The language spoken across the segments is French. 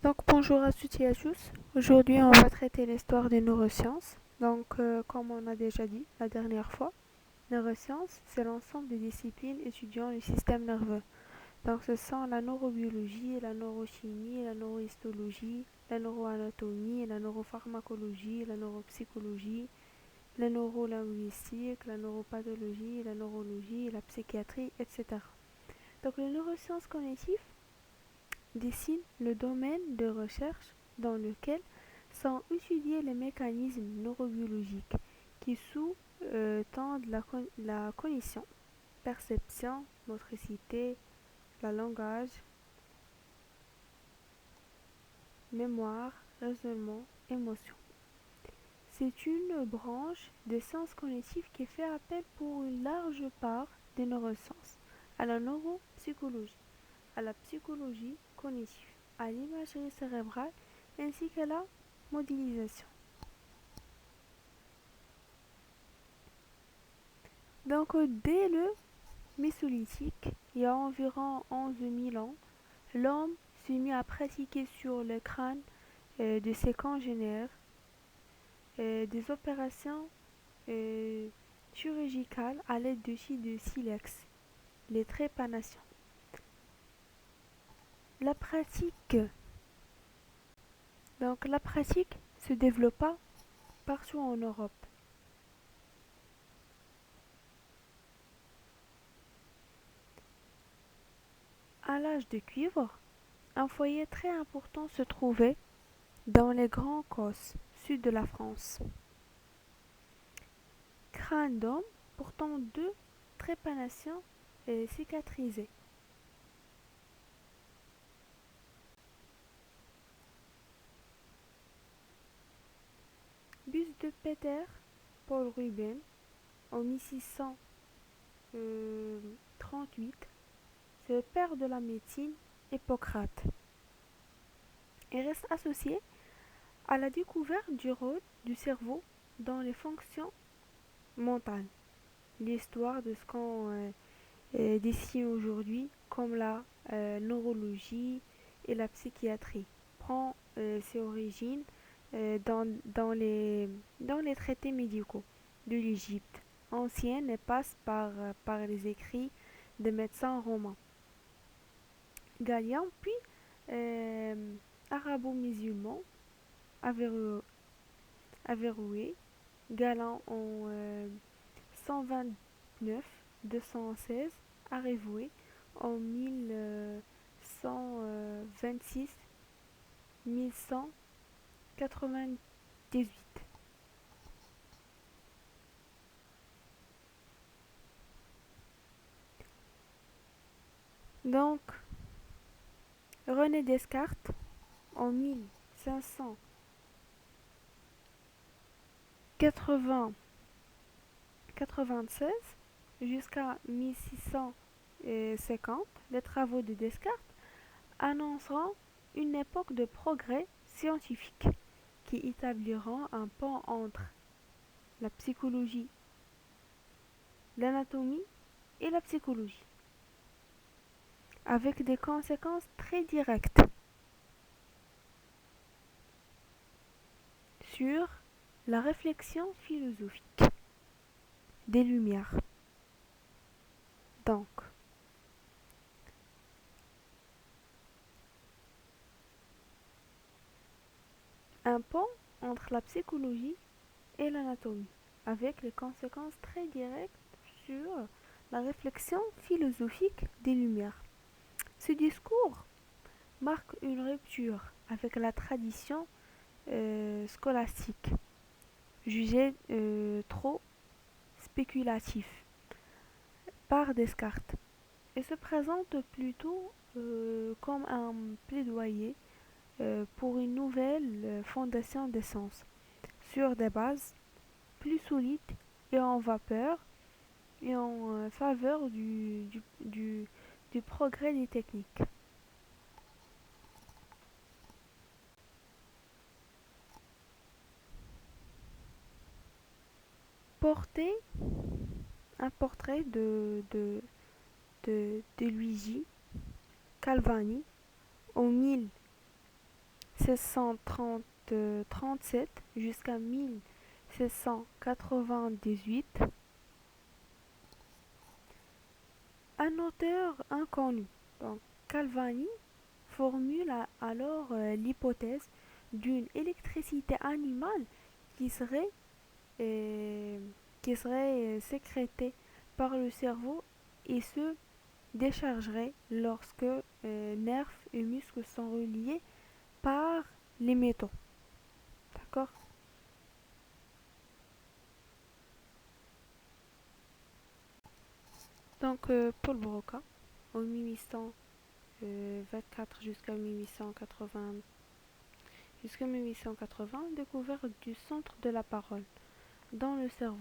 Donc bonjour à toutes et à tous. Aujourd'hui, on va traiter l'histoire des neurosciences. Comme on a déjà dit la dernière fois, neurosciences, c'est l'ensemble des disciplines étudiant le système nerveux. Donc ce sont la neurobiologie, la neurochimie, la neurohistologie, la neuroanatomie, la neuropharmacologie, la neuropsychologie, la neurolinguistique, la neuropathologie, la neurologie, la psychiatrie, etc. Donc les neurosciences cognitives dessine le domaine de recherche dans lequel sont étudiés les mécanismes neurobiologiques qui sous-tendent la cognition, perception, motricité, le langage, mémoire, raisonnement, émotion. C'est une branche des sciences cognitives qui fait appel pour une large part des neurosciences à la neuropsychologie, à la psychologie cognitive, à l'imagerie cérébrale ainsi qu'à la modélisation. Dès le Mésolithique, il y a environ 11 000 ans, l'homme s'est mis à pratiquer sur le crâne de ses congénères des opérations euh, chirurgicales à l'aide de scies de silex, les trépanations. La pratique, la pratique se développa partout en Europe. À l'âge de cuivre, un foyer très important se trouvait dans les Grands Causses, sud de la France. Crâne d'homme portant deux trépanations cicatrisées. Buste de Peter Paul Rubens en 1638, c'est le père de la médecine Hippocrate et reste associé à la découverte du rôle du cerveau dans les fonctions mentales. L'histoire de ce qu'on dessine aujourd'hui comme la neurologie et la psychiatrie prend ses origines dans les traités médicaux de l'Égypte ancienne et passe par les écrits des médecins romains. Galien, puis euh, arabo-musulman, averroué, averroué Galant en 129-216, Arévoué en 1126-1198. Donc, René Descartes en 1596 jusqu'à 1650, les travaux de Descartes annonceront une époque de progrès scientifique qui établiront un pont entre la psychologie, l'anatomie et la psychologie, avec des conséquences très directes sur la réflexion philosophique des Lumières. Donc, un pont entre la psychologie et l'anatomie, avec les conséquences très directes sur la réflexion philosophique des Lumières. Ce discours marque une rupture avec la tradition scolastique, jugée trop spéculatif par Descartes, et se présente plutôt comme un plaidoyer pour une nouvelle fondation des sens, sur des bases plus solides et en vapeur et en faveur du progrès des techniques. Porter un portrait de Luigi Calvani en 1737 jusqu'à 1798, un auteur inconnu, donc Calvani, formule alors l'hypothèse d'une électricité animale qui serait, euh, sécrétée par le cerveau et se déchargerait lorsque nerfs et muscles sont reliés par les métaux. D'accord. Donc Paul Broca, en 1824 jusqu'à 1880, découverte du centre de la parole dans le cerveau,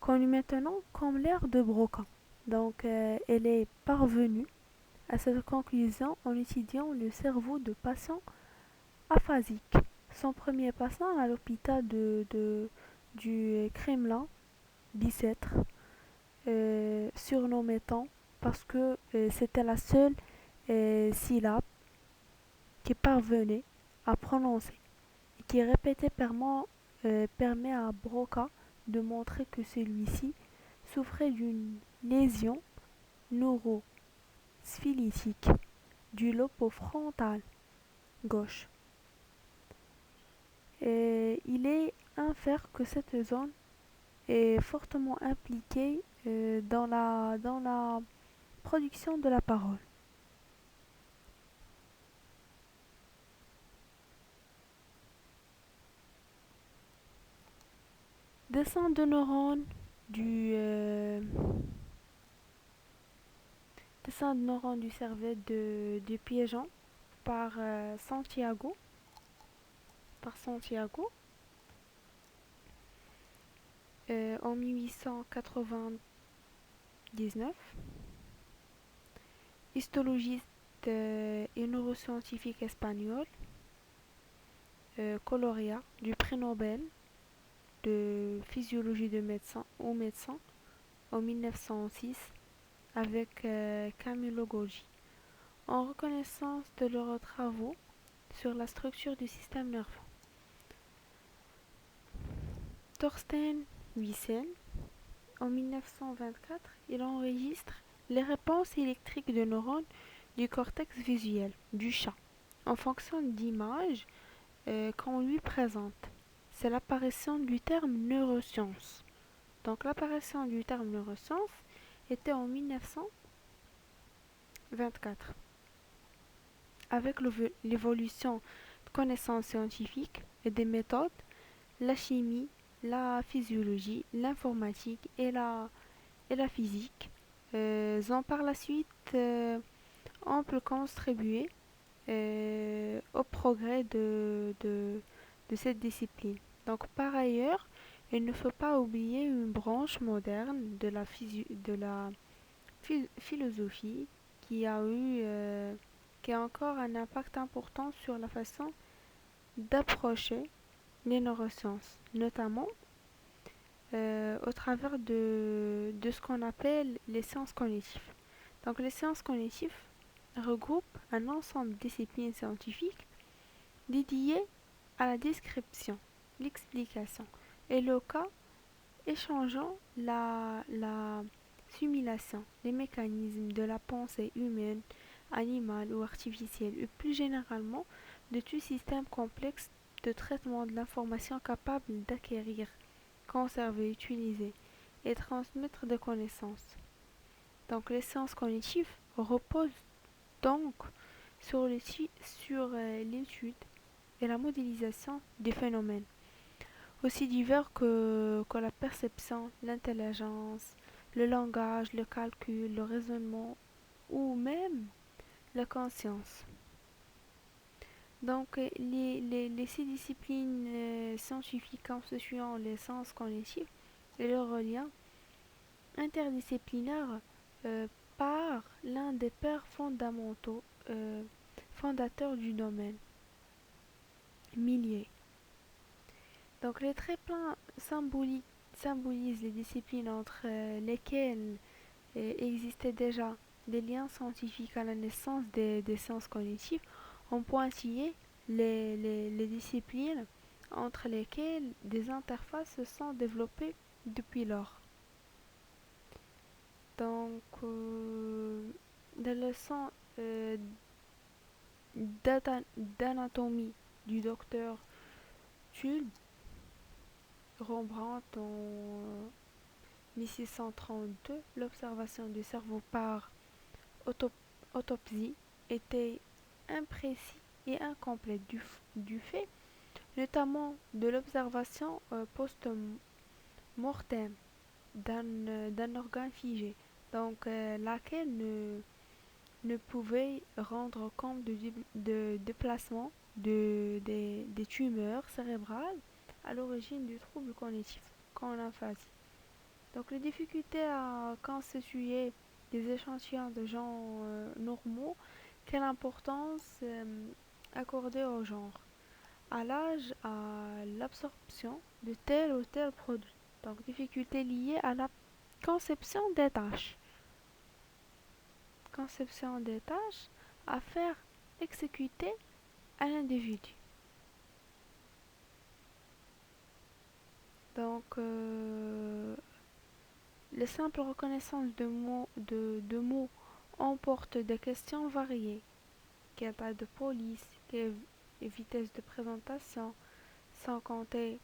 connu maintenant comme l'aire de Broca. Donc elle est parvenue à cette conclusion en étudiant le cerveau de patients aphasiques. Son premier patient à l'hôpital du Kremlin, Bicêtre, surnommé Temps parce que c'était la seule syllabe qui parvenait à prononcer et qui répétait permet à Broca de montrer que celui-ci souffrait d'une lésion neurosphélétique du lobe frontal gauche. Et il est infer que cette zone est fortement impliquée dans la production de la parole. Descente de neurones du descente de neurones du cerveau de Piaget par Santiago en 1899, histologiste et neuroscientifique espagnol, lauréat du prix Nobel de physiologie au médecin en 1906 avec Camillo Golgi, en reconnaissance de leurs travaux sur la structure du système nerveux. Thorsten Wiesel, en 1924, il enregistre les réponses électriques de neurones du cortex visuel du chat en fonction d'images qu'on lui présente. C'est l'apparition du terme neuroscience. Donc l'apparition du terme neuroscience était en 1924. Avec l'évolution de connaissances scientifiques et des méthodes, la chimie, la physiologie, l'informatique et la physique ont par la suite ont pu contribuer au progrès de cette discipline. Donc par ailleurs, il ne faut pas oublier une branche moderne de la philosophie qui a eu qui a encore un impact important sur la façon d'approcher les neurosciences, notamment au travers de ce qu'on appelle les sciences cognitives. Donc les sciences cognitives regroupent un ensemble de disciplines scientifiques dédiées à la description, l'explication et le cas échangeant la simulation, les mécanismes de la pensée humaine, animale ou artificielle, et plus généralement de tout système complexe de traitement de l'information capable d'acquérir, conserver, utiliser et transmettre des connaissances. Donc les sciences cognitives reposent donc sur l'étude et la modélisation des phénomènes, aussi divers que la perception, l'intelligence, le langage, le calcul, le raisonnement ou même la conscience. Donc ces disciplines scientifiques constituant les sciences cognitives et leur lien interdisciplinaire par l'un des pères fondateurs du domaine, Millier. Donc les traits pleins symbolisent les disciplines entre lesquelles existaient déjà des liens scientifiques à la naissance des sciences cognitives, en pointillé les disciplines entre lesquelles des interfaces se sont développées depuis lors. Donc, des leçons d'anatomie du docteur Tulle Rembrandt en 1632, l'observation du cerveau par autopsie était imprécis et incomplète du fait notamment de l'observation post-mortem d'un organe figé, donc laquelle ne pouvait rendre compte de déplacement des tumeurs cérébrales à l'origine du trouble cognitif, comme l'aphasie. Donc les difficultés à constituer des échantillons de gens normaux, quelle importance accorder au genre, à l'âge, à l'absorption de tel ou tel produit. Donc difficultés liées à la conception des tâches. Conception des tâches à faire exécuter à l'individu. Donc, les simples reconnaissances de mots emportent des questions variées. Quelle taille de police, quelle vitesse de présentation, sans compter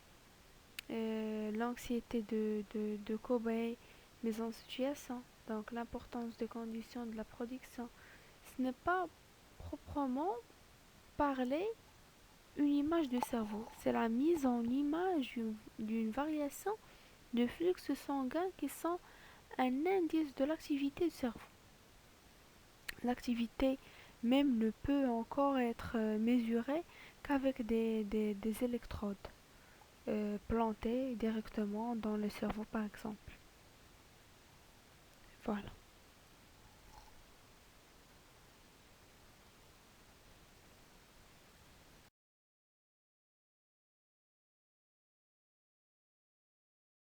l'anxiété de cobaye mise en situation. Donc, l'importance des conditions de la production. Ce n'est pas proprement parler une image du cerveau, c'est la mise en image d'une variation de flux sanguin qui sont un indice de l'activité du cerveau. L'activité même ne peut encore être mesurée qu'avec des électrodes plantées directement dans le cerveau par exemple. Voilà.